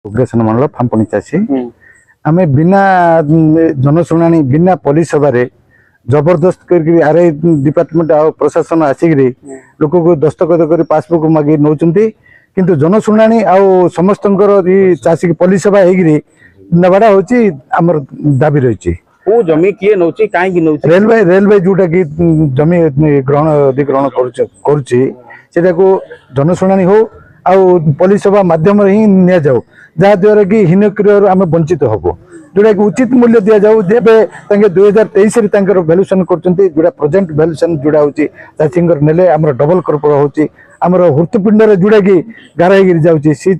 उग्रसेन मंडल फांपणी चाषी आम बिना जनशुणाणी बिना पुलिस सभा जबरदस्त कर आरआई डिपार्टमेंट आ प्रशासन आसिक लोक को दस्तखत कर पासबुक मागे नौ किंतु जनशुणाणी आ समस्त चाषी पुलिस सभा होगा हूँ आमर दाबी रही जमी किए नौची काहे नौची रेलवे जोटा कि जमी ग्रहण अधिग्रहण करुँचा को जनशुणाणी हो आ पुलिस सभा मध्यम ही नि जाऊ जहाद्वारा कि हीन क्रिय आम वंचित हबू जोटा कि उचित मूल्य दि जाऊ जेबे 2023 भैल्यूएसन कर प्रेजेंट भैल्यूएसन जोड़ा हूँ चाषी ने आम डबल क्रप होमर हृत्पिंड जोड़ा कि गार जाऊँगी से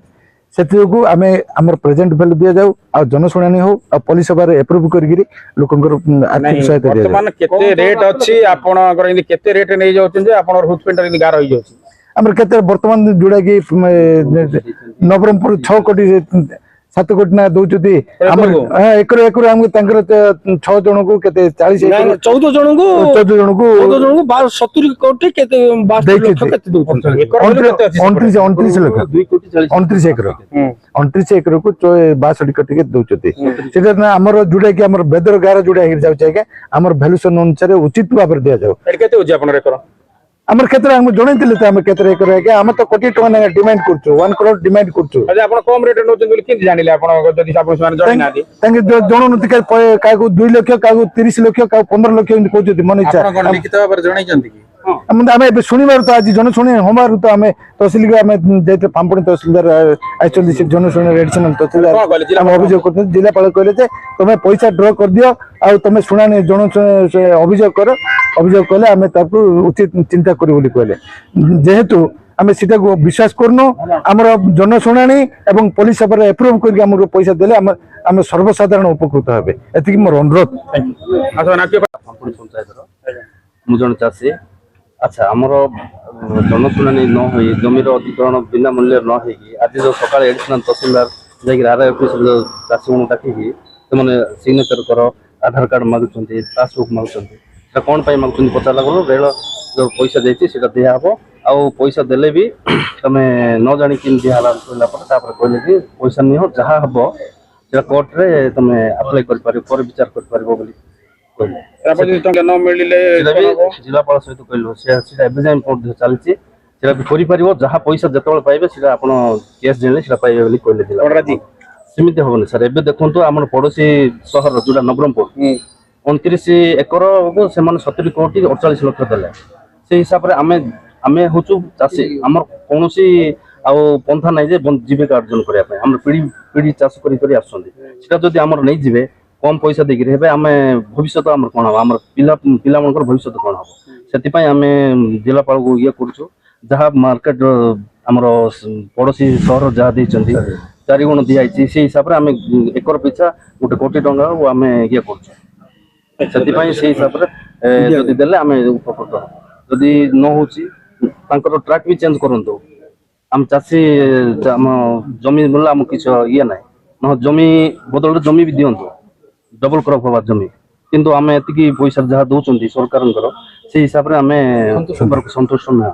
आम आम प्रेजेंट भैल्यू दि जाऊ आ जनशुणाणी हो आ पुलिस सभा एप्रूव कर लोकंर आर्थिक सहायता वर्तमान केते रेट अछि आपनकर इनि केते रेट नै जाउछन जे आपनर हुतपिंटर इनि गार होई जाउछि आमर केते वर्तमान जोड़ा कि नवरंगपुर 6 कोटी 7 कोटी ना दउछती एकर एकर हम 6 जन को केते 40 14 जन को 14 जन को 70 कोटी केते 22 लाख केते दउछन एकर मूल्य केते अछि 29 लाख 2 कोटी 29 एकर 29 एकर को 62 कोटी के दउछती सेटा ना हमर जोड़ा कि हमर बेदर गार जोड़ा हिर जाउ छै के हमर वैल्यूएसन अनुसार उचित भाव दिया जाउ एड केते होछि आपनर एकर आमर क्षेत्र हम जनइले आम केते एकर है आम तो कोटी टका डिमांड करछु 1 करोड़ डिमांड करछु अरे आपन कम रेट नौछन बोली किन जानिले आपन जदि आपन सुमान जणि नादी तांगे जनउन्नति का 2 लाख का 30 लाख का 15 लाख इन कहउछथि मन इच्छा आपन कोन लिखित भाबरे जणै जंती कि आम शुणिबार तो आज जनशुणी हमार तो आम तहसिल आम जाते फांपणी तहसिलदार आई जनशुणी एडिशनल तहसिलदार आम अभियोग कर जिलापाल कहले तुम पैसा ड्र कर दियो आ तुम शुणाणी जन अभियोग कर अभियोग कले आम उचित चिंता करूँ कहले जेहेतु आम सीटा को विश्वास करनु आमर जनशुणाणी एवं पुलिस सभा एप्रूव कर पैसा देले आम सर्वसाधारण उपकृत हे एति मोर अनुरोध मुझे चाषी अच्छा आमर जनशुणाणी न हो जमीर अधिग्रहण बिना मूल्य न हो आज जो सकाल एडिशनल तहसिलदार जाकि आरआई ऑफिस चाषी मन डाकिकी से सिग्नेचर कर आधार कार्ड मागुं पासबुक मागुं कौन मागुं पचारा गलु रेल जो पैसा देती दिहब आउ पैसा देले भी तुम न जाणी दिहला कहले कि पैसा निह जहाँ हम कोर्ट रे तुम अप्लाई कर विचार कर जिलापाल सहित कहलु चलती जहाँ पैसा जिते पाइबे केस जाने पाइबे कहले सेमती हम सर एवं देखो आम पड़ोशी सहर जोटा नवरंगपुर 29 एकर को 70 कोटी 48 लाख देले से हिसाब से आम हूँ चाषी आम कौन पंथा ना जीविका अर्जन करने पीढ़ी पीढ़ी चाष कर आमर नहीं जीवे कम पैसा देकर आम भविष्य आम कौन हम आम पिला भविष्य कौन हम से आम जिलापाल को ये करा मार्केट आमर पड़ोशी सहर जहाँ देती 4 गुण दिखाई से हिसाब से आम एकर पिछा 1 कोटी टंका आम ये कर हिसाब से देले आम उपकृत जदि न हो ट्रैक भी चेंज करूँ आम चाषी आम जमी बोले आम किसी ये ना न जमी बदल जमी भी दिंतु डबल क्रॉप हवा जमी किंतु आम एति पैसा जहाँ दौरान सरकार से हिसाब से आम संतुष्ट ना।